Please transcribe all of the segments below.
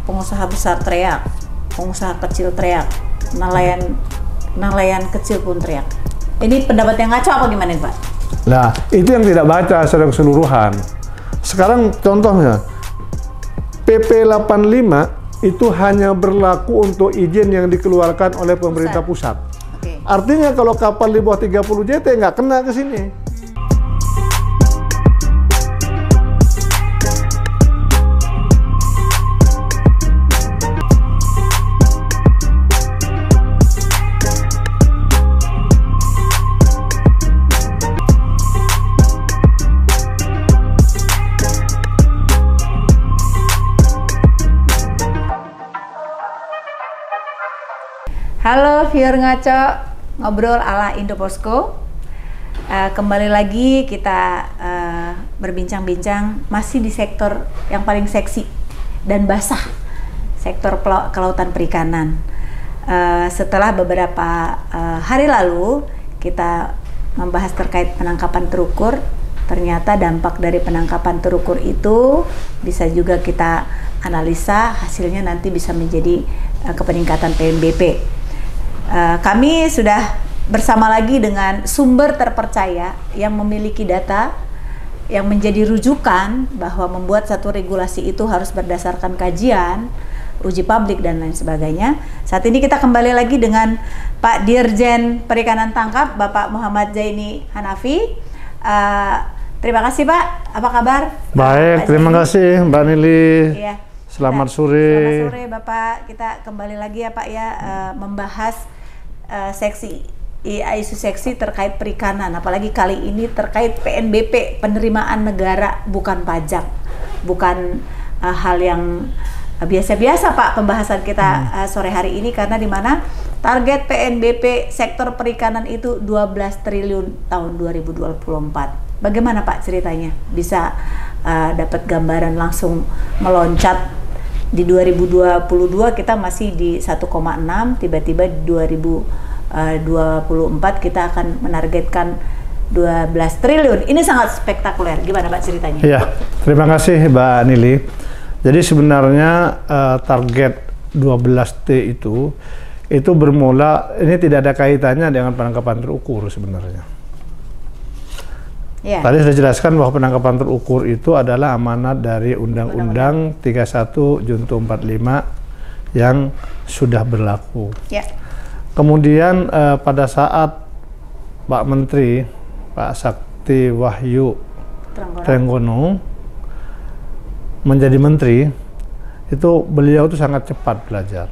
pengusaha besar teriak, pengusaha kecil teriak, nelayan kecil pun teriak. Ini pendapat yang ngaco apa gimana Pak? Nah, itu yang tidak baca secara keseluruhan. Sekarang contohnya, PP 85 itu hanya berlaku untuk izin yang dikeluarkan oleh pemerintah pusat. Oke. Artinya kalau kapal di bawah 30 JT nggak kena ke sini. Halo viewer Ngaco, ngobrol ala Indoposko. Kembali lagi kita berbincang-bincang masih di sektor yang paling seksi dan basah, sektor kelautan perikanan. Setelah beberapa hari lalu kita membahas terkait penangkapan terukur, ternyata dampak dari penangkapan terukur itu bisa juga kita analisa, hasilnya nanti bisa menjadi kepeningkatan PNBP. Kami sudah bersama lagi dengan sumber terpercaya yang memiliki data yang menjadi rujukan bahwa membuat satu regulasi itu harus berdasarkan kajian, uji publik dan lain sebagainya. Saat ini kita kembali lagi dengan Pak Dirjen Perikanan Tangkap, Bapak Muhammad Zaini Hanafi. Terima kasih Pak, apa kabar? Baik, terima kasih Mbak Nili. Iya. Selamat sore. Selamat sore Bapak, kita kembali lagi ya Pak ya, membahas isu seksi terkait perikanan, apalagi kali ini terkait PNBP, penerimaan negara bukan pajak, bukan hal yang biasa-biasa Pak pembahasan kita sore hari ini, karena di mana target PNBP sektor perikanan itu 12 triliun tahun 2024. Bagaimana Pak ceritanya bisa dapat gambaran langsung meloncat di 2022 kita masih di 1,6, tiba-tiba di 2024 kita akan menargetkan 12 triliun. Ini sangat spektakuler. Gimana Pak ceritanya? Iya, terima kasih Mbak Nili. Jadi sebenarnya target 12T itu bermula, ini tidak ada kaitannya dengan penangkapan terukur sebenarnya. Ya. Tadi sudah jelaskan bahwa penangkapan terukur itu adalah amanat dari Undang-Undang 31 Junto 45 yang sudah berlaku. Ya. Kemudian pada saat Pak Menteri, Pak Sakti Wahyu Trenggono menjadi menteri, itu beliau itu sangat cepat belajar.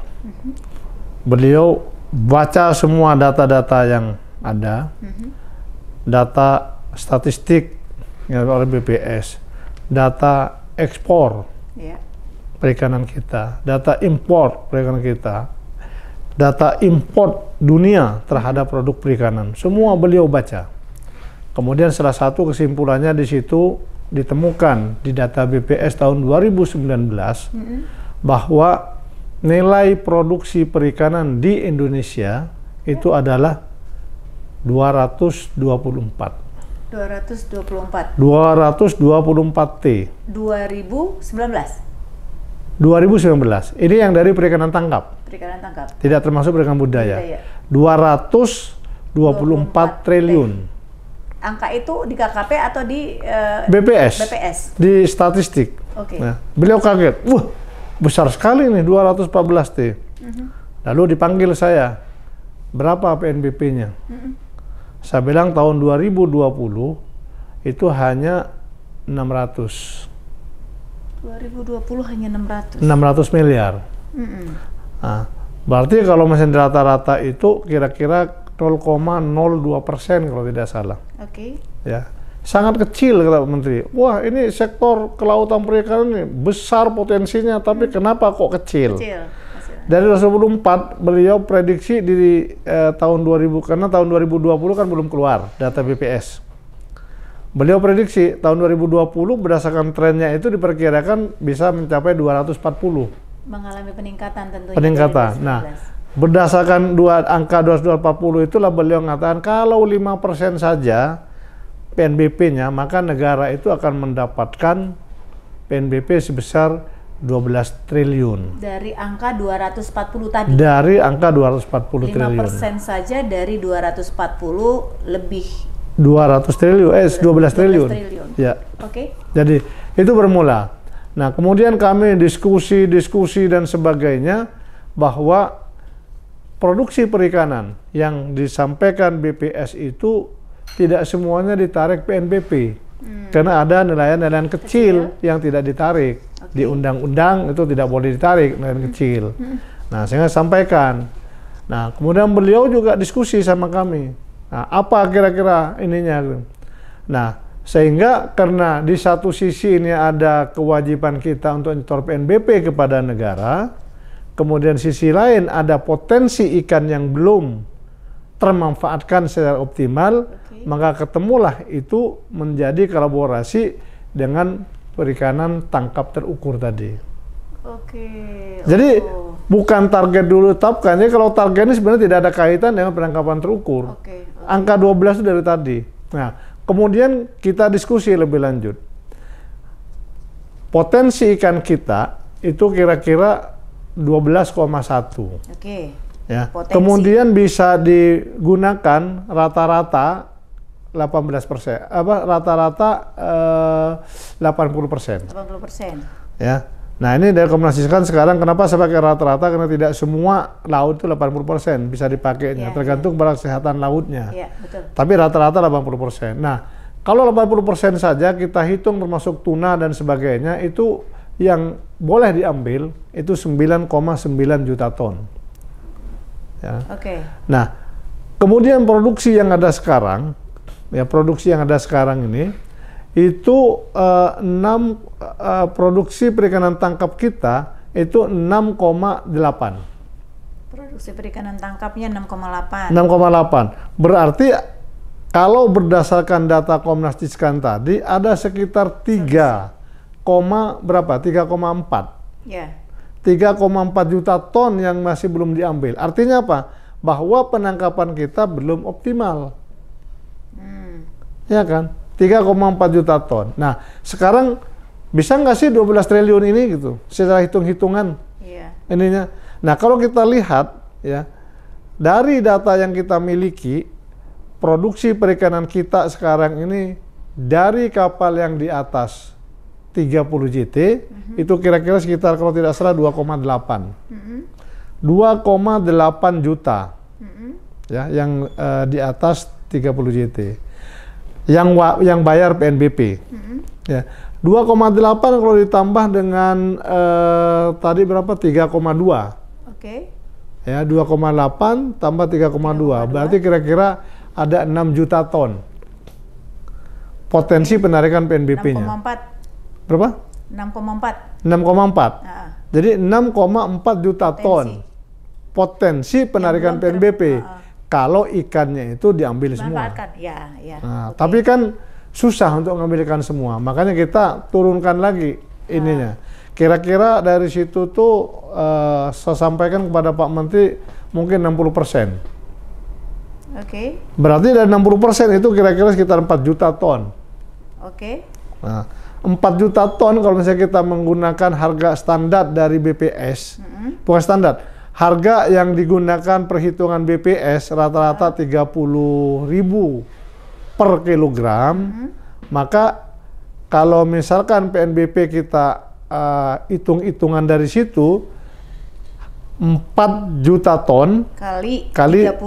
Beliau baca semua data-data yang ada, data statistik yang oleh BPS, data ekspor perikanan kita, data impor perikanan kita, data import dunia terhadap produk perikanan, semua beliau baca. Kemudian salah satu kesimpulannya di situ ditemukan di data BPS tahun 2019 bahwa nilai produksi perikanan di Indonesia itu adalah 224 T. 2019. Ini yang dari perikanan tangkap. Perikanan tangkap. Tidak termasuk perikanan budaya. 224 triliun. Angka itu di KKP atau di BPS? BPS. Di statistik. Oke. Nah, beliau kaget. Wah, besar sekali nih 214 T. Lalu dipanggil saya. Berapa PNBP-nya? Saya bilang tahun 2020 itu hanya 600. 2020 hanya 600. 600 miliar. Nah, berarti kalau mesin rata-rata itu kira-kira 0,02% kalau tidak salah. Oke. Ya, sangat kecil kata Pak Menteri. Wah, ini sektor kelautan perikanan ini besar potensinya, tapi kenapa kok kecil? Dari 2024 beliau prediksi di tahun 2000, karena tahun 2020 kan belum keluar data BPS. Beliau prediksi tahun 2020 berdasarkan trennya itu diperkirakan bisa mencapai 240. Mengalami peningkatan tentunya. Peningkatan. Nah, berdasarkan angka 240 itulah beliau mengatakan kalau 5% saja PNBP-nya, maka negara itu akan mendapatkan PNBP sebesar 12 triliun. Dari angka 240 tadi? Dari angka 240 triliun. 5% saja dari 240 lebih. 200 triliun, 12 triliun. Ya. Oke. Jadi itu bermula. Nah, kemudian kami diskusi dan sebagainya bahwa produksi perikanan yang disampaikan BPS itu tidak semuanya ditarik PNBP. Karena ada nelayan-nelayan kecil yang tidak ditarik. Di undang-undang itu tidak boleh ditarik nelayan kecil. Nah, saya sampaikan. Nah, kemudian beliau juga diskusi sama kami. Nah, apa kira-kira ininya? Nah, sehingga karena di satu sisi ini ada kewajiban kita untuk nyetor PNBP kepada negara, kemudian sisi lain ada potensi ikan yang belum termanfaatkan secara optimal, maka ketemulah itu menjadi kolaborasi dengan perikanan tangkap terukur tadi. Jadi bukan target dulu tetapkan. Jadi kalau target ini sebenarnya tidak ada kaitan dengan penangkapan terukur. Angka 12 itu dari tadi. Nah, kemudian kita diskusi lebih lanjut. Potensi ikan kita itu kira-kira 12,1. Ya. Kemudian bisa digunakan rata-rata 18%, rata-rata 80%. 80%. Ya. Nah, ini direkomendasikan sekarang kenapa saya pakai rata-rata, karena tidak semua laut itu 80% bisa dipakainya, tergantung pada kesehatan lautnya. Betul. Tapi rata-rata 80%. Nah, kalau 80% saja kita hitung termasuk tuna dan sebagainya, itu yang boleh diambil itu 9,9 juta ton. Ya. Nah, kemudian produksi yang ada sekarang, ini itu produksi perikanan tangkap kita itu 6,8. Produksi perikanan tangkapnya 6,8. 6,8. Berarti kalau berdasarkan data Komnas Tiskan tadi ada sekitar 3,4. Ya. 3,4 juta ton yang masih belum diambil. Artinya apa? Bahwa penangkapan kita belum optimal. Ya kan? 3,4 juta ton. Nah, sekarang bisa nggak sih 12 triliun ini gitu? Secara hitung-hitungan ininya. Nah, kalau kita lihat ya, dari data yang kita miliki, produksi perikanan kita sekarang ini dari kapal yang di atas 30 JT itu kira-kira sekitar kalau tidak salah 2,8. 2,8 juta. Ya, yang di atas 30 JT. Yang bayar PNBP. Ya. 2,8 kalau ditambah dengan tadi berapa? 3,2. Ya, 2,8 tambah 3,2. Berarti kira-kira ada 6 juta ton. Potensi penarikan PNBP-nya. 6,4. Berapa? 6,4. 6,4. Jadi 6,4 juta ton potensi penarikan PNBP kalau ikannya itu diambil semua. Tapi kan susah untuk mengambilkan semua. Makanya kita turunkan lagi ininya. Kira-kira dari situ tuh saya sampaikan kepada Pak Menteri mungkin 60%. Berarti dari 60% itu kira-kira sekitar 4 juta ton. Nah, 4 juta ton kalau misalnya kita menggunakan harga standar dari BPS, bukan standar, harga yang digunakan perhitungan BPS rata-rata 30.000 per kilogram, maka kalau misalkan PNBP kita hitung-hitungan dari situ 4 juta ton kali 30.000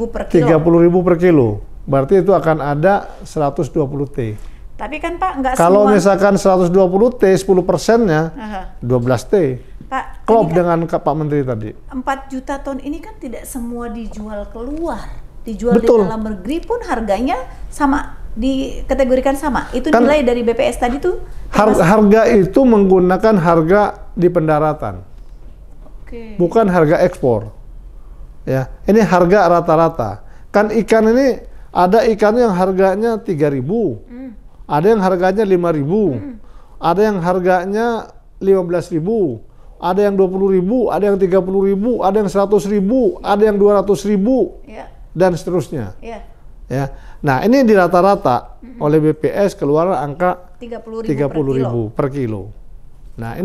per kilo. 30.000 per kilo. Berarti itu akan ada 120 T. Tapi kan Pak, nggak kalau semua... misalkan 120 T, 10%-nya 12 T. Pak, klop kan dengan Pak Menteri tadi. 4 juta ton ini kan tidak semua dijual keluar. Dijual di dalam negeri pun harganya sama, dikategorikan sama. Itu kan, nilai dari BPS tadi tuh? Harga itu menggunakan harga di pendaratan. Bukan harga ekspor. Ya, ini harga rata-rata. Kan ikan ini ada ikan yang harganya 3.000. Ada yang harganya 5.000, ada yang harganya 15.000, ada yang 20.000, ada yang 30.000, ada yang 100.000, ada yang 200.000, dan seterusnya. Ya. Nah, ini di rata-rata oleh BPS keluar angka 30.000 per kilo. Nah,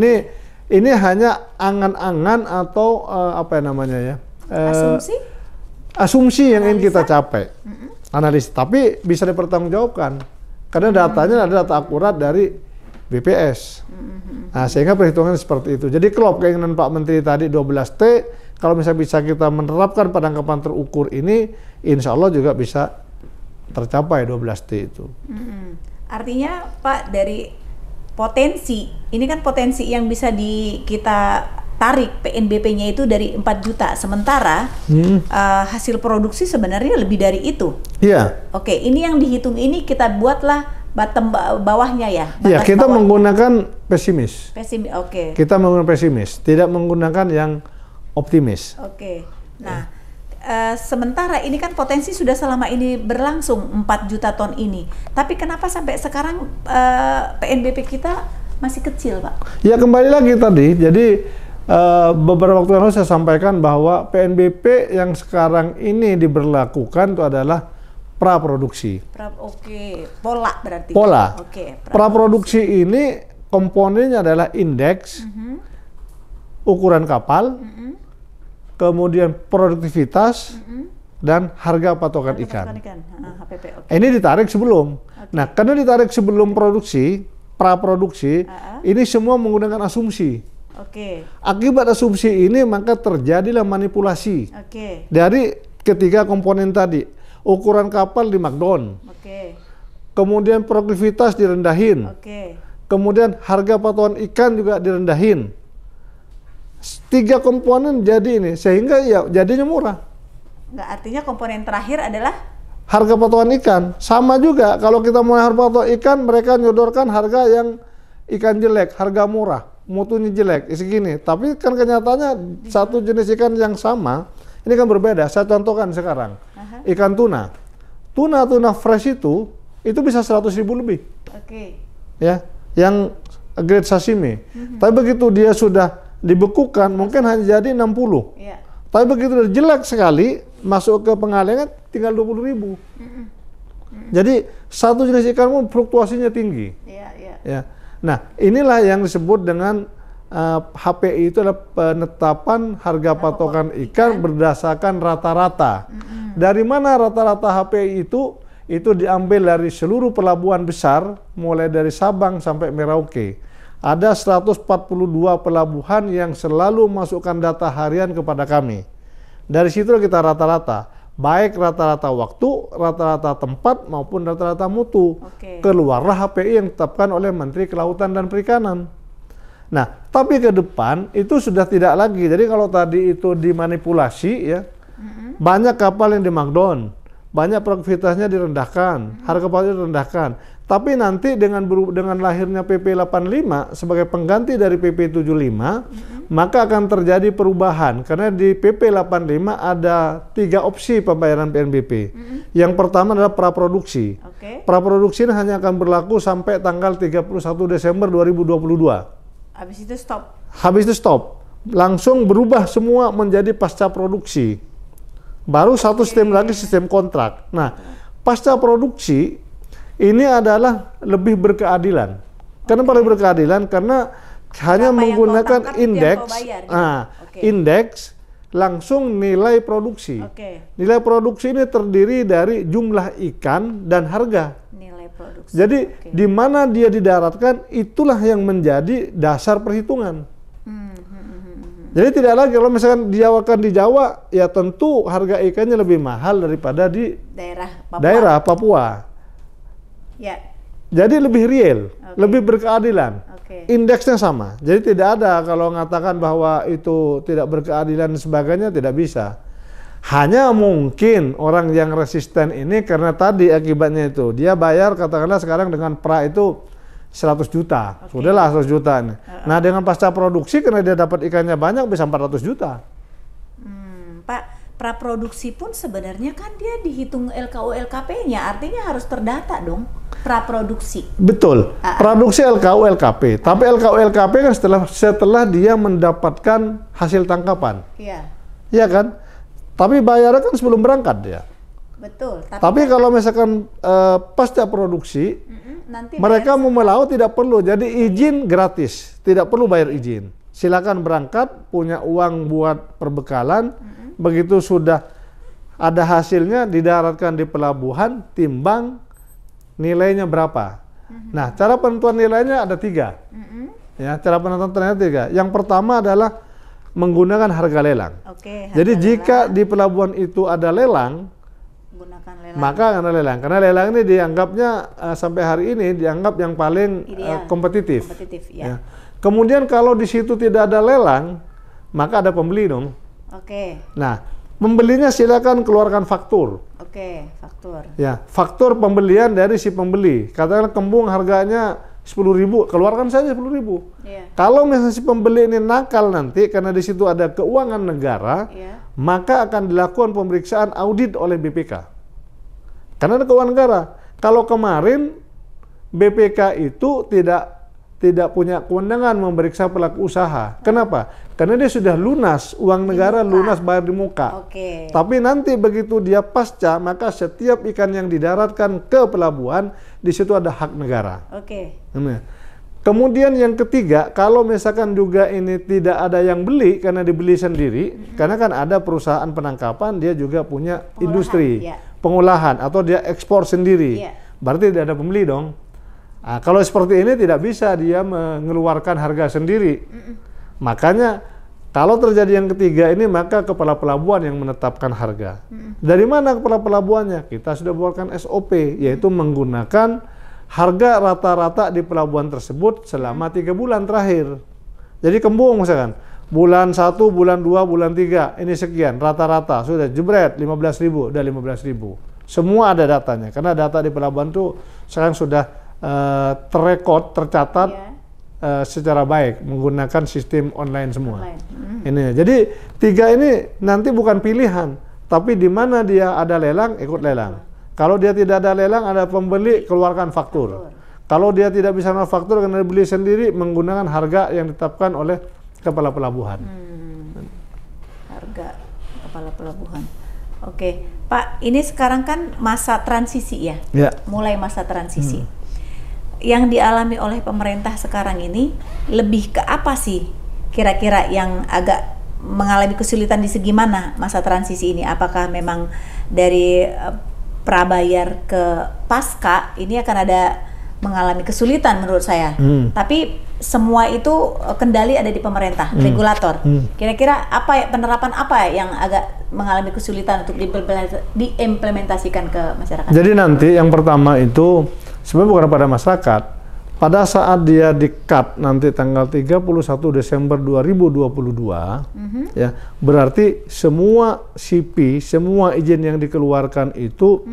ini hanya angan-angan atau apa namanya ya? Asumsi yang ingin kita capai. Analisis, tapi bisa dipertanggungjawabkan karena datanya adalah data akurat dari BPS. Nah, sehingga perhitungan seperti itu. Jadi klop keinginan Pak Menteri tadi 12T, kalau misalnya bisa kita menerapkan penangkapan terukur ini, insya Allah juga bisa tercapai 12T itu. Artinya Pak, dari potensi, ini kan potensi yang bisa kita tarik PNBP-nya itu dari 4 juta, sementara hasil produksi sebenarnya lebih dari itu. Iya. Oke, ini yang dihitung ini kita buatlah bottom bawahnya ya. Iya, kita menggunakan pesimis. Oke. Kita menggunakan pesimis, tidak menggunakan yang optimis. Oke. Nah, sementara ini kan potensi sudah selama ini berlangsung 4 juta ton ini. Tapi kenapa sampai sekarang PNBP kita masih kecil, Pak? Ya, kembali lagi tadi. Jadi beberapa waktu lalu saya sampaikan bahwa PNBP yang sekarang ini diberlakukan itu adalah praproduksi. Pola berarti. Pola. Praproduksi ini komponennya adalah indeks, ukuran kapal, kemudian produktivitas, dan harga patokan ikan. HPP, Ini ditarik sebelum. Nah, karena ditarik sebelum produksi, praproduksi, ini semua menggunakan asumsi. Akibat asumsi ini maka terjadilah manipulasi dari ketiga komponen tadi. Ukuran kapal di markdown, kemudian produktivitas direndahin, kemudian harga patokan ikan juga direndahin. 3 komponen jadi ini, sehingga ya jadinya murah. Nggak, artinya komponen terakhir adalah harga patokan ikan. Sama juga kalau kita mau harga patokan ikan, mereka nyodorkan harga yang ikan jelek, harga murah, mutunya jelek, segini. Tapi kan kenyataannya satu jenis ikan yang sama, ini kan berbeda. Saya contohkan sekarang, ikan tuna. Tuna fresh itu bisa 100.000 lebih. Ya, yang grade sashimi. Tapi begitu dia sudah dibekukan, mungkin hanya jadi 60. Tapi begitu jelek sekali, masuk ke pengalengan tinggal 20.000. Jadi satu jenis ikan pun fluktuasinya tinggi. Ya. Nah, inilah yang disebut dengan HPI, itu adalah penetapan harga patokan ikan berdasarkan rata-rata. Dari mana rata-rata HPI itu? Itu diambil dari seluruh pelabuhan besar, mulai dari Sabang sampai Merauke. Ada 142 pelabuhan yang selalu masukkan data harian kepada kami. Dari situ kita rata-rata, baik rata-rata waktu, rata-rata tempat, maupun rata-rata mutu. Keluarlah HPI yang ditetapkan oleh Menteri Kelautan dan Perikanan. Nah, tapi ke depan itu sudah tidak lagi. Jadi kalau tadi itu dimanipulasi, ya, banyak kapal yang di markdown, banyak produktivitasnya direndahkan, harga pasar direndahkan. Tapi nanti dengan lahirnya PP 85 sebagai pengganti dari PP 75, maka akan terjadi perubahan. Karena di PP 85 ada 3 opsi pembayaran PNBP. Yang pertama adalah praproduksi. Praproduksi ini hanya akan berlaku sampai tanggal 31 Desember 2022. Habis itu stop. Habis itu stop. Langsung berubah semua menjadi pasca produksi. Baru satu sistem lagi, sistem kontrak. Nah, pasca produksi ini adalah lebih berkeadilan. Kenapa lebih berkeadilan? Karena hanya menggunakan indeks. Indeks langsung nilai produksi. Nilai produksi ini terdiri dari jumlah ikan dan harga. Nilai produksi. Jadi di mana dia didaratkan, itulah yang menjadi dasar perhitungan. Jadi tidak lagi kalau misalkan diawakan di Jawa, ya tentu harga ikannya lebih mahal daripada di daerah Papua. Ya. Jadi lebih real, lebih berkeadilan. Indeksnya sama. Jadi tidak ada kalau mengatakan bahwa itu tidak berkeadilan dan sebagainya, tidak bisa. Hanya mungkin orang yang resisten ini karena tadi akibatnya itu dia bayar katakanlah sekarang dengan pra itu 100 juta. Sudahlah 100 juta ini. Nah, dengan pasca produksi karena dia dapat ikannya banyak bisa 400 juta. Pak, praproduksi pun sebenarnya kan dia dihitung LKU LKP-nya, artinya harus terdata dong praproduksi. Betul. Produksi LKU LKP. Tapi LKU LKP kan setelah dia mendapatkan hasil tangkapan. Iya. Iya kan? Tapi bayarnya kan sebelum berangkat dia. Betul. Tapi kalau misalkan pasca produksi, nanti mereka mau melaut tidak perlu. Jadi izin gratis, tidak perlu bayar izin. silakan berangkat, punya uang buat perbekalan, begitu sudah ada hasilnya didaratkan di pelabuhan, timbang nilainya berapa. Nah, cara penentuan nilainya ada 3. Ya, cara penentuan nilainya 3. Yang pertama adalah menggunakan harga lelang. Jadi jika di pelabuhan itu ada lelang, gunakan lelang. Maka karena lelang. Karena lelang ini dianggapnya sampai hari ini dianggap yang paling kompetitif. Ya. Kemudian kalau di situ tidak ada lelang, maka ada pembeli dong. Nah, pembelinya silakan keluarkan faktur. Faktur. Ya, faktur pembelian dari si pembeli. Katakanlah kembung harganya 10.000, keluarkan saja 10.000. Kalau misalnya si pembeli ini nakal nanti karena di situ ada keuangan negara, maka akan dilakukan pemeriksaan audit oleh BPK. Karena ada keuangan negara. Kalau kemarin BPK itu tidak punya kewenangan memeriksa pelaku usaha. Kenapa? Karena dia sudah lunas, uang negara lunas bayar di muka. Tapi nanti begitu dia pasca, maka setiap ikan yang didaratkan ke pelabuhan, di situ ada hak negara. Kemudian yang ketiga, kalau misalkan juga ini tidak ada yang beli karena dibeli sendiri, karena kan ada perusahaan penangkapan, dia juga punya industri, pengolahan, atau dia ekspor sendiri. Berarti tidak ada pembeli dong. Nah, kalau seperti ini tidak bisa dia mengeluarkan harga sendiri. Makanya kalau terjadi yang ketiga ini, maka kepala pelabuhan yang menetapkan harga. Dari mana kepala pelabuhannya? Kita sudah buatkan SOP, yaitu menggunakan harga rata-rata di pelabuhan tersebut selama 3 bulan terakhir. Jadi kembung misalkan, bulan 1, bulan 2, bulan 3, ini sekian, rata-rata, sudah jebret 15.000, udah 15.000. Semua ada datanya, karena data di pelabuhan itu sekarang sudah terrekod, tercatat secara baik menggunakan sistem online semua. Ini, jadi 3 ini nanti bukan pilihan, tapi di mana dia ada lelang, ikut lelang. Kalau dia tidak ada lelang, ada pembeli, keluarkan faktur. Kalau dia tidak bisa faktur karena beli sendiri, menggunakan harga yang ditetapkan oleh kepala pelabuhan. Harga kepala pelabuhan. Pak, ini sekarang kan masa transisi ya? Mulai masa transisi. Yang dialami oleh pemerintah sekarang ini lebih ke apa sih kira-kira yang agak mengalami kesulitan di segi mana masa transisi ini? Apakah memang dari prabayar ke pasca ini akan ada mengalami kesulitan menurut saya? Tapi semua itu kendali ada di pemerintah, regulator. Kira-kira apa penerapan apa yang agak mengalami kesulitan untuk diimplementasikan ke masyarakat? Jadi nanti yang pertama itu sebenarnya bukan pada masyarakat. Pada saat dia di-cut nanti tanggal 31 Desember 2022, ya, berarti semua CP, semua izin yang dikeluarkan itu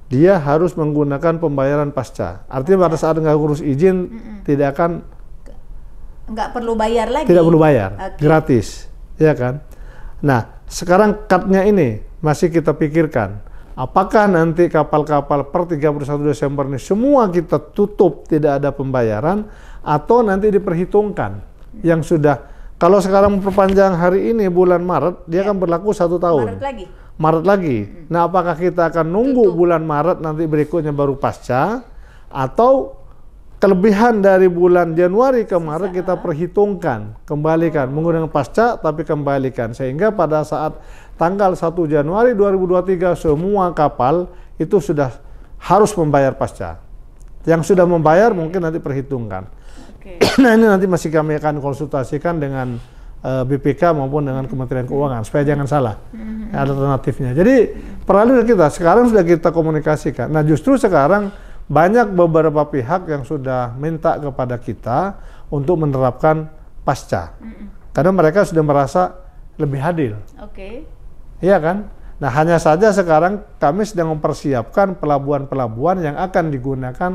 dia harus menggunakan pembayaran pasca. Artinya pada saat nggak urus izin tidak akan perlu bayar lagi. Tidak perlu bayar, gratis, ya kan? Nah, sekarang cut-nya ini masih kita pikirkan. Apakah nanti kapal-kapal per 31 Desember ini semua kita tutup, tidak ada pembayaran, atau nanti diperhitungkan yang sudah, kalau sekarang memperpanjang hari ini bulan Maret, dia akan berlaku 1 tahun. Maret lagi. Nah, apakah kita akan nunggu bulan Maret nanti berikutnya baru pasca, atau kelebihan dari bulan Januari ke Maret kita perhitungkan, kembalikan, menggunakan pasca tapi kembalikan, sehingga pada saat tanggal 1 Januari 2023 semua kapal itu sudah harus membayar pasca. Yang sudah membayar mungkin nanti perhitungkan. Nah, ini nanti masih kami akan konsultasikan dengan BPK maupun dengan Kementerian Keuangan supaya jangan salah alternatifnya. Jadi peralatan kita sekarang sudah kita komunikasikan. Nah, justru sekarang banyak beberapa pihak yang sudah minta kepada kita untuk menerapkan pasca. Karena mereka sudah merasa lebih adil. Iya kan? Nah, hanya saja sekarang kami sedang mempersiapkan pelabuhan-pelabuhan yang akan digunakan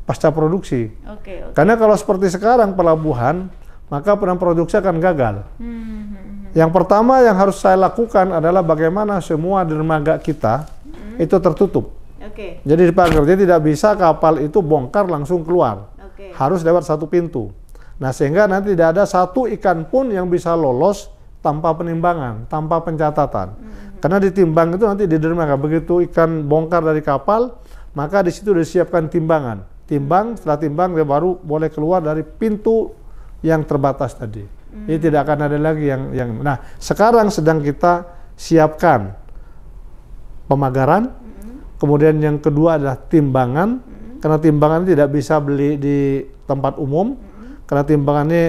pasca produksi. Karena kalau seperti sekarang pelabuhan, maka produksi akan gagal. Yang pertama yang harus saya lakukan adalah bagaimana semua dermaga kita itu tertutup. Jadi dipagar, jadi tidak bisa kapal itu bongkar langsung keluar. Harus lewat satu pintu. Nah, sehingga nanti tidak ada satu ikan pun yang bisa lolos tanpa penimbangan, tanpa pencatatan. Karena ditimbang itu nanti di dermaga. Begitu ikan bongkar dari kapal, maka di situ disiapkan timbangan. Timbang, setelah timbang dia baru boleh keluar dari pintu yang terbatas tadi. Jadi tidak akan ada lagi yang. Nah, sekarang sedang kita siapkan pemagaran. Kemudian yang kedua adalah timbangan. Karena timbangan tidak bisa beli di tempat umum. Karena timbangannya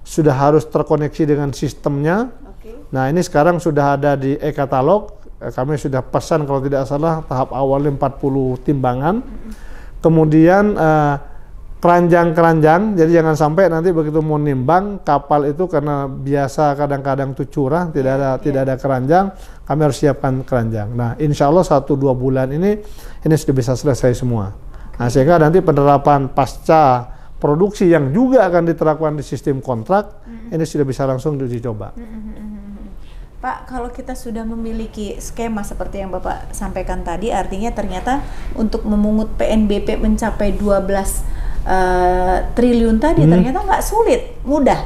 sudah harus terkoneksi dengan sistemnya. Nah, ini sekarang sudah ada di e-katalog. Kami sudah pesan kalau tidak salah tahap awalnya 40 timbangan. Kemudian keranjang-keranjang, jadi jangan sampai nanti begitu mau nimbang kapal itu karena biasa kadang-kadang itu curah, tidak ada keranjang, kami harus siapkan keranjang. Nah, insya Allah 1-2 bulan ini sudah bisa selesai semua. Nah, sehingga nanti penerapan pasca produksi yang juga akan diterapkan di sistem kontrak, ini sudah bisa langsung diuji coba. Pak, kalau kita sudah memiliki skema seperti yang Bapak sampaikan tadi, artinya ternyata untuk memungut PNBP mencapai 12 triliun tadi ternyata nggak sulit, mudah.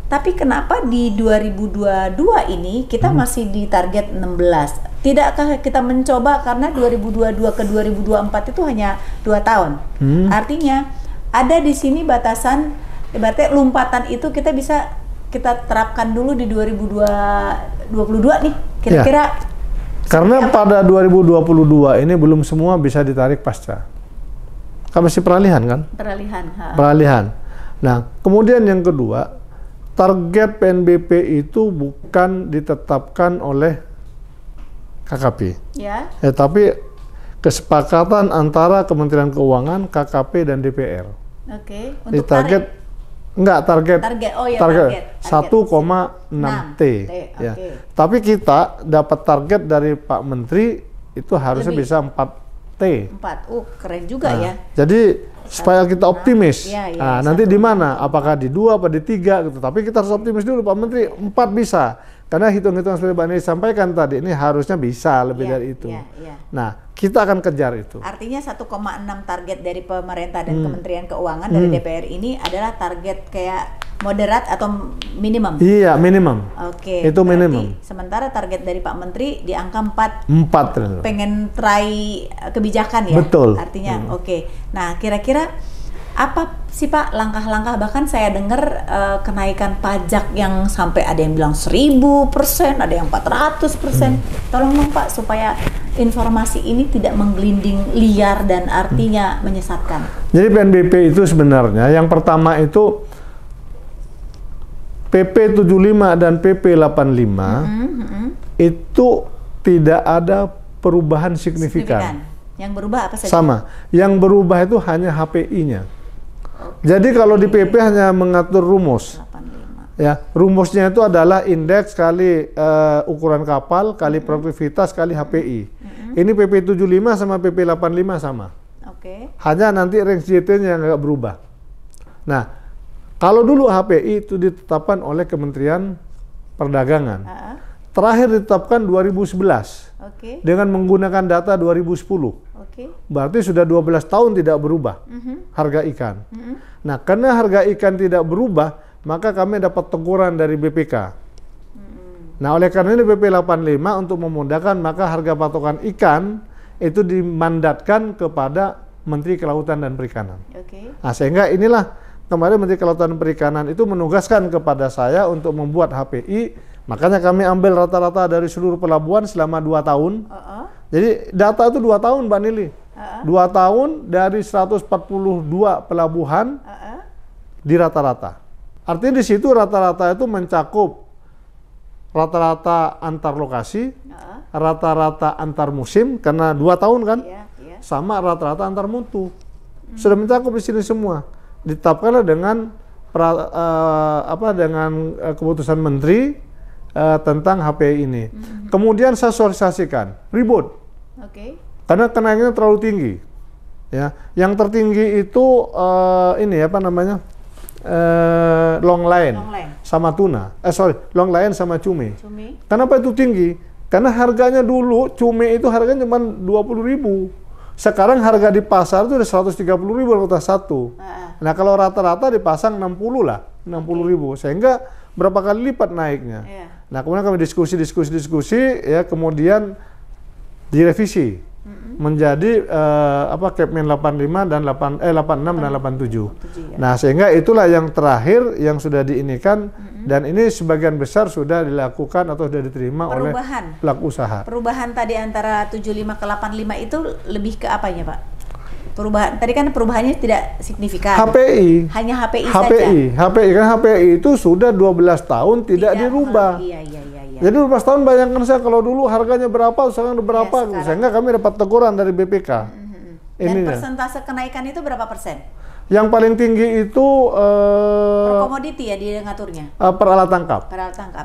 Tapi kenapa di 2022 ini kita masih di target 16? Tidakkah kita mencoba, karena 2022 ke 2024 itu hanya 2 tahun. Artinya ada di sini batasan, berarti lompatan itu kita bisa kita terapkan dulu di 2022 nih, kira-kira. Karena pada 2022 ini belum semua bisa ditarik pasca. Kan masih peralihan kan? Peralihan. Nah, kemudian yang kedua, target PNBP itu bukan ditetapkan oleh KKP. Ya. Tapi kesepakatan antara Kementerian Keuangan, KKP dan DPR. Oke. Untuk target target 1,6 T. Ya. Tapi kita dapat target dari Pak Menteri itu harusnya bisa 4 T. 4. Keren juga ya. Jadi supaya kita optimis. Nanti di mana? Apakah di 2 apa di 3 gitu. Tapi kita harus optimis dulu, Pak Menteri 4 bisa. Karena hitung-hitung seperti Mbak Neni sampaikan tadi, ini harusnya bisa lebih dari itu. Nah, kita akan kejar itu. Artinya 1,6 target dari pemerintah dan Kementerian Keuangan dari DPR ini adalah target kayak moderat atau minimum? Iya, minimum. Oke. Itu minimum. Sementara target dari Pak Menteri di angka 4. 4. Pengen try kebijakan ya? Betul. Artinya, oke. Nah, kira-kira apa sih Pak langkah-langkah, bahkan saya dengar kenaikan pajak yang sampai ada yang bilang 1000%, ada yang 400%. Tolong dong Pak, supaya informasi ini tidak menggelinding liar dan artinya menyesatkan. Jadi PNBP itu sebenarnya yang pertama itu PP 75 dan PP 85 itu tidak ada perubahan signifikan. Yang berubah apa saja? Sama. Yang berubah itu hanya HPI-nya. Jadi kalau di PP hanya mengatur rumus. 85. Ya, rumusnya itu adalah indeks kali ukuran kapal kali produktivitas kali HPI. Ini PP 75 sama PP 85 sama. Hanya nanti range JT-nya yang agak berubah. Nah, kalau dulu HPI itu ditetapkan oleh Kementerian Perdagangan. Terakhir ditetapkan 2011. Dengan menggunakan data 2010. Berarti sudah 12 tahun tidak berubah harga ikan. Nah, karena harga ikan tidak berubah, maka kami dapat teguran dari BPK. Nah, oleh karena ini BP 85 untuk memudahkan, maka harga patokan ikan itu dimandatkan kepada Menteri Kelautan dan Perikanan. Nah, sehingga inilah kemarin Menteri Kelautan dan Perikanan itu menugaskan kepada saya untuk membuat HPI. Makanya kami ambil rata-rata dari seluruh pelabuhan selama 2 tahun. Jadi data itu 2 tahun Mbak Nili. 2 tahun dari 142 pelabuhan di rata-rata. Artinya di situ rata-rata itu mencakup rata-rata antar lokasi, rata-rata antar musim, karena 2 tahun kan, sama rata-rata antar mutu. Sudah mencakup di sini semua. Ditetapkanlah dengan keputusan Menteri tentang HPI ini. Kemudian saya sosialisasikan, ribut. Karena kenaikannya terlalu tinggi. Ya, yang tertinggi itu long line sama tuna. Long line sama cumi. Kenapa itu tinggi? Karena harganya dulu cumi itu harganya cuma 20.000. Sekarang harga di pasar itu udah 130.000 kota satu. Nah, kalau rata-rata dipasang 60 lah, 60.000. Sehingga berapa kali lipat naiknya. Nah, kemudian kami diskusi ya, kemudian direvisi menjadi Kepmen 85 dan 86 dan 87. Ya. Nah, sehingga itulah yang terakhir yang sudah diinikan dan ini sebagian besar sudah dilakukan atau sudah diterima oleh pelaku usaha. Perubahan tadi antara 75 ke 85 itu lebih ke apanya, Pak? Perubahan tadi kan perubahannya tidak signifikan. HPI. Hanya HPI saja. HPI kan HPI itu sudah 12 tahun tidak dirubah. Iya. Jadi 12 tahun bayangkan saya kalau dulu harganya berapa, sekarang berapa, sehingga kami dapat teguran dari BPK. Dan persentase kenaikan itu berapa persen? Yang paling tinggi itu per komoditi ya dia ngaturnya? Per alat tangkap.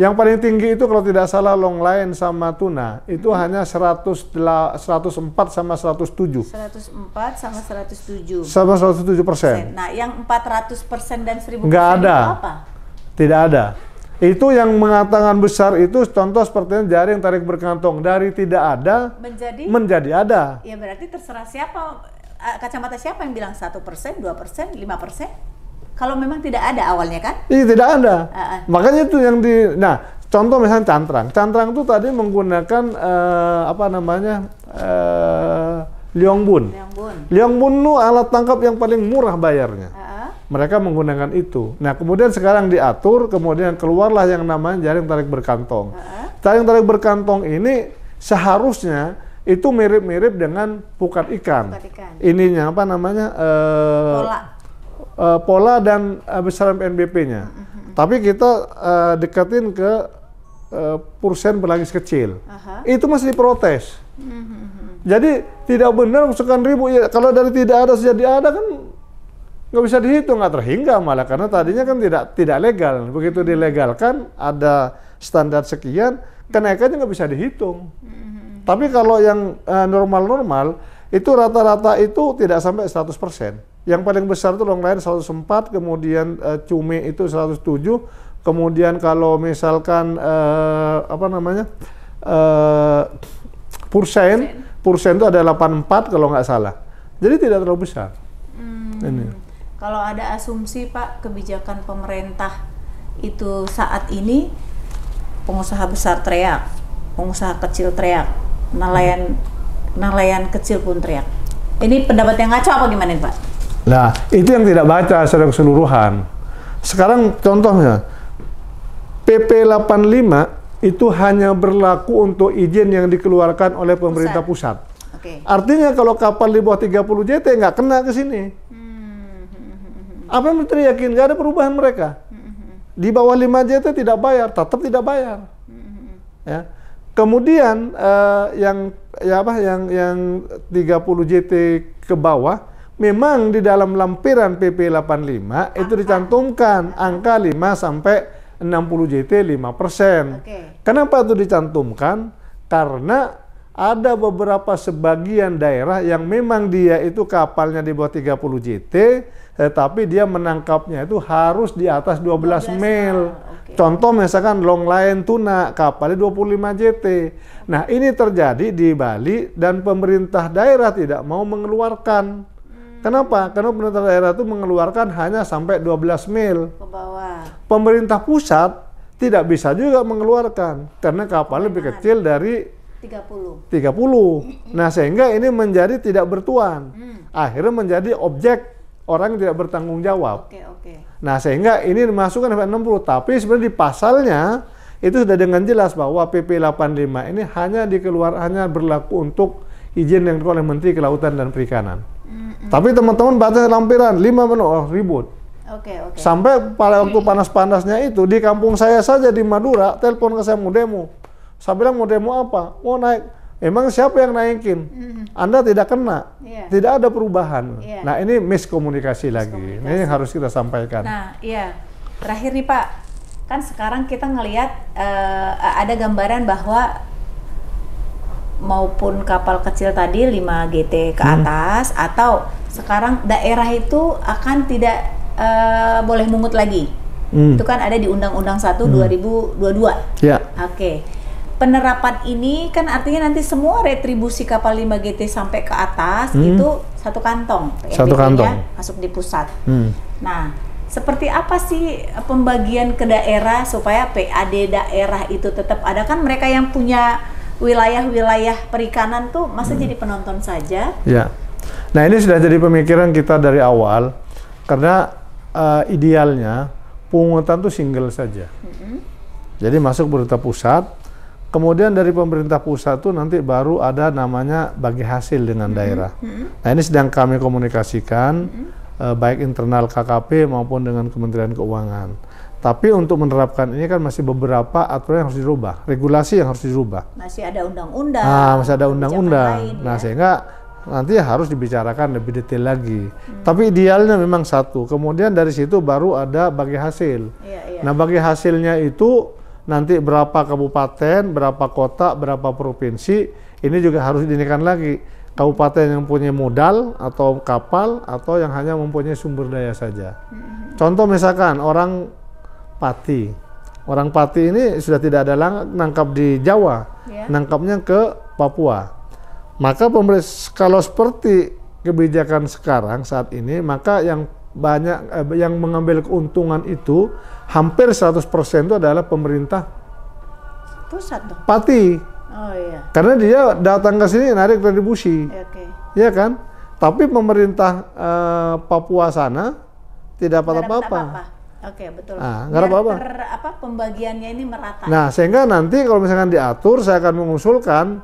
Yang paling tinggi itu kalau tidak salah long line sama tuna, itu hanya 104 sama 107. 104 sama 107. Sama 107%. Nah, yang 400% dan 1000% nggak ada. itu apa? Tidak ada. Itu yang mengatakan besar itu contoh seperti jaring tarik berkantong dari tidak ada menjadi ada. Ya berarti terserah siapa, kacamata siapa yang bilang 1%, 2%, 5%. Kalau memang tidak ada awalnya kan? Iya tidak ada. Makanya itu yang contoh misalnya cantrang. Cantrang itu tadi menggunakan Liongbun. Liongbun itu alat tangkap yang paling murah bayarnya. Mereka menggunakan itu. Nah, kemudian sekarang diatur, kemudian keluarlah yang namanya jaring tarik berkantong. Jaring tarik berkantong ini seharusnya itu mirip-mirip dengan pukat ikan. Ininya apa namanya? Pola dan besaran PNBP-nya. Tapi kita deketin ke persen berlangis kecil. Itu masih diprotes. Jadi tidak benar sekian ribu. Ya, kalau dari tidak ada sejadi ada kan nggak bisa dihitung, nggak terhingga malah karena tadinya kan tidak legal. Begitu dilegalkan ada standar sekian, kenaikannya nggak bisa dihitung. Tapi kalau yang normal-normal itu rata-rata itu tidak sampai 100%. Yang paling besar itu long line 104, kemudian cumi itu 107, kemudian kalau misalkan Pursen itu ada 84 kalau nggak salah. Jadi tidak terlalu besar. Ini. Kalau ada asumsi Pak, kebijakan pemerintah itu saat ini pengusaha besar teriak, pengusaha kecil teriak, nelayan kecil pun teriak. Ini pendapat yang ngaco apa gimana Pak? Nah, itu yang tidak baca secara keseluruhan. Sekarang contohnya, PP 85 itu hanya berlaku untuk izin yang dikeluarkan oleh pemerintah pusat. Artinya kalau kapal di bawah 30 JT nggak kena ke sini. Apa yang teriakin? Nggak ada perubahan mereka. Di bawah 5 JT tidak bayar, tetap tidak bayar. Ya. Kemudian yang 30 JT ke bawah, memang di dalam lampiran PP 85 itu dicantumkan angka 5 sampai 60 JT 5%. Kenapa itu dicantumkan? Karena ada beberapa sebagian daerah yang memang dia itu kapalnya di bawah 30 JT, tetapi dia menangkapnya itu harus di atas 12 mil. Contoh misalkan long line tuna, kapalnya 25 JT. Nah, ini terjadi di Bali dan pemerintah daerah tidak mau mengeluarkan. Kenapa? Karena pemerintah daerah itu mengeluarkan hanya sampai 12 mil. Ke bawah. Pemerintah pusat tidak bisa juga mengeluarkan karena kapal lebih kecil dari 30. Nah, sehingga ini menjadi tidak bertuan. Akhirnya menjadi objek orang yang tidak bertanggung jawab. Nah, sehingga ini dimasukkan sampai 60. Tapi sebenarnya di pasalnya itu sudah dengan jelas bahwa PP 85 ini hanya berlaku untuk izin yang dikeluarkan oleh Menteri Kelautan dan Perikanan. Tapi teman-teman baca lampiran 5 ribut. Sampai pada waktu panas-panasnya itu di kampung saya saja di Madura, telepon ke saya mau demo. Saya bilang mau demo apa? Mau naik. Emang siapa yang naikin? Anda tidak kena. Tidak ada perubahan. Nah, ini miskomunikasi lagi. Ini yang harus kita sampaikan. Nah, iya. Terakhir nih Pak, kan sekarang kita ngelihat ada gambaran bahwa maupun kapal kecil tadi 5 GT ke atas atau sekarang daerah itu akan tidak boleh mungut lagi. Itu kan ada di Undang-Undang 1 2022. Ya. Penerapan ini kan artinya nanti semua retribusi kapal 5 GT sampai ke atas itu satu kantong. Satu kantong. Masuk di pusat. Nah, seperti apa sih pembagian ke daerah supaya PAD daerah itu tetap ada? Kan mereka yang punya wilayah-wilayah perikanan tuh masa jadi penonton saja? Ya. Nah, ini sudah jadi pemikiran kita dari awal, karena idealnya pungutan tuh single saja. Jadi masuk pemerintah pusat, kemudian dari pemerintah pusat tuh nanti baru ada namanya bagi hasil dengan daerah. Nah, ini sedang kami komunikasikan, baik internal KKP maupun dengan Kementerian Keuangan. Tapi untuk menerapkan ini kan masih beberapa aturan yang harus dirubah, regulasi yang harus dirubah. Masih ada undang-undang. Masih ada undang-undang. Nah, sehingga nanti harus dibicarakan lebih detail lagi. Tapi idealnya memang satu. Kemudian dari situ baru ada bagi hasil. Nah, bagi hasilnya itu nanti berapa kabupaten, berapa kota, berapa provinsi, ini juga harus dinikan lagi. Kabupaten yang punya modal atau kapal, atau yang hanya mempunyai sumber daya saja. Contoh misalkan orang Pati. Orang Pati ini sudah tidak ada nangkap di Jawa, nangkapnya ke Papua. Maka kalau seperti kebijakan sekarang saat ini, maka yang yang mengambil keuntungan itu hampir 100% itu adalah pemerintah pusat dong. Pati. Oh iya. Karena dia datang ke sini narik retribusi. Iya kan? Tapi pemerintah Papua sana tidak dapat apa-apa. Oke, betul. Nah, nggak ada apa pembagiannya ini merata. Nah, sehingga nanti kalau misalkan diatur, saya akan mengusulkan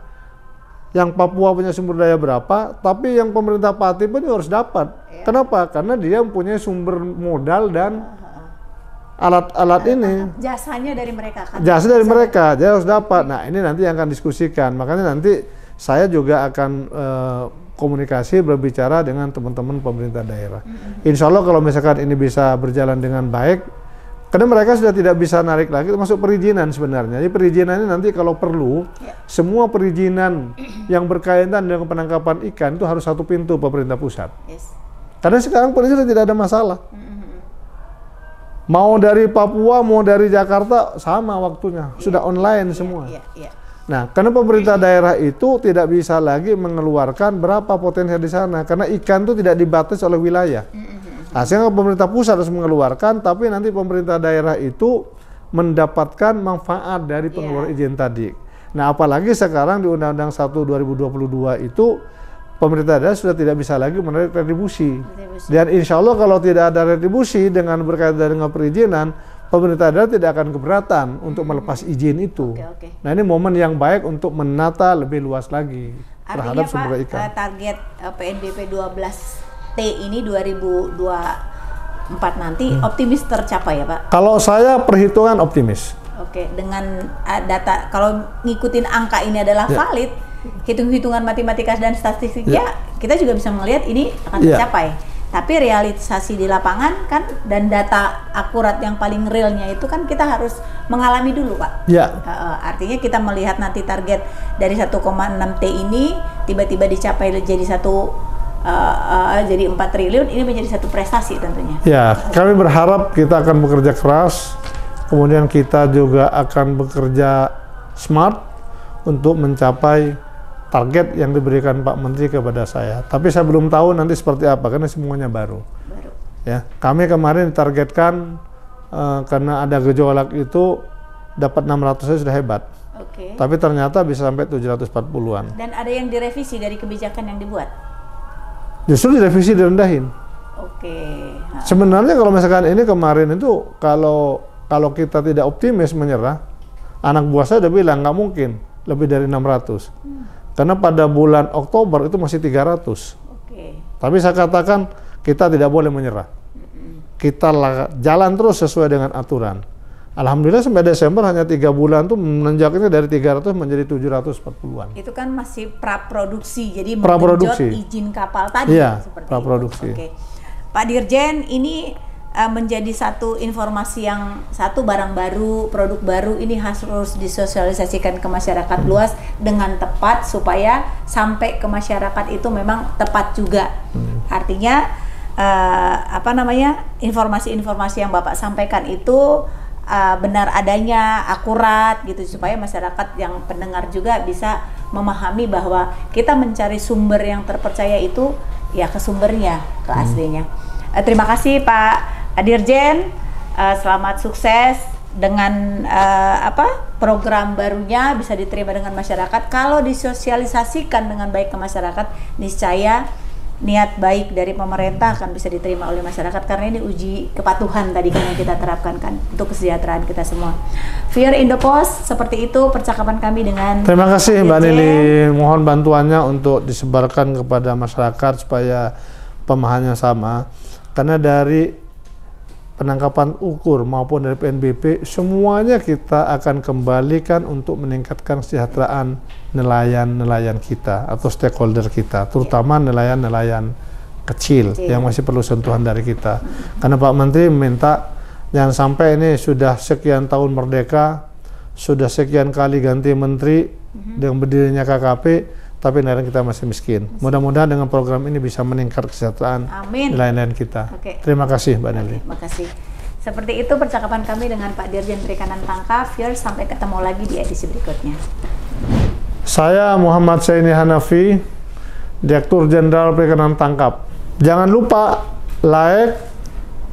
yang Papua punya sumber daya berapa, tapi yang pemerintah Pati pun harus dapat. Kenapa? Karena dia mempunyai sumber modal dan alat-alat ini. Jasanya dari mereka kan? Jasa dari mereka, dia harus dapat. Nah, ini nanti yang akan diskusikan. Makanya nanti saya juga akan komunikasi, berbicara dengan teman-teman pemerintah daerah. Insya Allah kalau misalkan ini bisa berjalan dengan baik, karena mereka sudah tidak bisa narik lagi, termasuk perizinan sebenarnya. Jadi perizinan ini nanti kalau perlu, semua perizinan yang berkaitan dengan penangkapan ikan itu harus satu pintu pemerintah pusat. Karena sekarang perizinan tidak ada masalah. Mau dari Papua, mau dari Jakarta, sama waktunya. Sudah online semua. Nah, karena pemerintah daerah itu tidak bisa lagi mengeluarkan berapa potensi di sana, karena ikan itu tidak dibatasi oleh wilayah. Nah, sehingga pemerintah pusat harus mengeluarkan, tapi nanti pemerintah daerah itu mendapatkan manfaat dari pengeluaran izin tadi. Nah, apalagi sekarang di Undang-Undang 1 2022 itu pemerintah daerah sudah tidak bisa lagi menarik retribusi. Dan insya Allah kalau tidak ada retribusi dengan berkaitan dengan perizinan, pemerintah daerah tidak akan keberatan untuk melepas izin itu. Nah, ini momen yang baik untuk menata lebih luas lagi terhadap sumber ikan. Target PNBP 12T ini 2024 nanti optimis tercapai ya Pak? Kalau saya perhitungan optimis. Dengan data, kalau ngikutin angka ini adalah valid, hitung-hitungan matematika dan statistiknya, kita juga bisa melihat ini akan tercapai. Tapi realisasi di lapangan kan, dan data akurat yang paling realnya itu kan kita harus mengalami dulu Pak. Artinya kita melihat nanti target dari 1,6T ini tiba-tiba dicapai jadi jadi 4 triliun, ini menjadi satu prestasi tentunya. Ya, kami berharap kita akan bekerja keras, kemudian kita juga akan bekerja smart untuk mencapai target yang diberikan Pak Menteri kepada saya. Tapi saya belum tahu nanti seperti apa, karena semuanya baru. Ya, kami kemarin ditargetkan karena ada gejolak itu dapat 600 sudah hebat. Tapi ternyata bisa sampai 740-an. Dan ada yang direvisi dari kebijakan yang dibuat? Justru direvisi, direndahin. Sebenarnya kalau misalkan ini kemarin itu kalau kita tidak optimis menyerah, anak buah saya udah bilang nggak mungkin lebih dari 600. Karena pada bulan Oktober itu masih 300. Tapi saya katakan kita tidak boleh menyerah. Kita jalan terus sesuai dengan aturan. Alhamdulillah sampai Desember hanya 3 bulan tuh menanjaknya dari 300 menjadi 740-an. Itu kan masih praproduksi, jadi mengenjot izin kapal tadi. Iya, praproduksi. Pak Dirjen, ini menjadi satu informasi yang barang baru, produk baru ini harus disosialisasikan ke masyarakat luas dengan tepat supaya sampai ke masyarakat itu memang tepat juga. Artinya informasi-informasi yang Bapak sampaikan itu benar adanya, akurat gitu, supaya masyarakat yang pendengar juga bisa memahami bahwa kita mencari sumber yang terpercaya itu ya ke sumbernya, ke aslinya. Terima kasih Pak Dirjen, selamat sukses dengan program barunya bisa diterima dengan masyarakat. Kalau disosialisasikan dengan baik ke masyarakat, niscaya niat baik dari pemerintah akan bisa diterima oleh masyarakat, karena ini uji kepatuhan tadi kan yang kita terapkan kan untuk kesejahteraan kita semua. Viewer Indopos, seperti itu percakapan kami dengan Terima kasih Mbak Nili, mohon bantuannya untuk disebarkan kepada masyarakat supaya pemahamannya sama, karena dari penangkapan ukur maupun dari PNBP semuanya kita akan kembalikan untuk meningkatkan kesejahteraan nelayan-nelayan kita atau stakeholder kita, terutama nelayan-nelayan kecil yang masih perlu sentuhan dari kita. Karena Pak Menteri meminta jangan sampai ini sudah sekian tahun merdeka, sudah sekian kali ganti menteri dengan berdirinya KKP, tapi nelayan kita masih miskin. Mudah-mudahan dengan program ini bisa meningkat kesejahteraan nelayan-nelayan kita. Terima kasih Mbak Nili. Terima kasih. Seperti itu percakapan kami dengan Pak Dirjen Perikanan Tangkap. Viewers, sampai ketemu lagi di edisi berikutnya. Saya Muhammad Saini Hanafi, Direktur Jenderal Perikanan Tangkap. Jangan lupa like,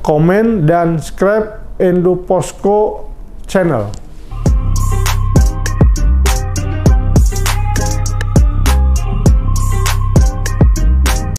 komen, dan subscribe Indoposko Channel.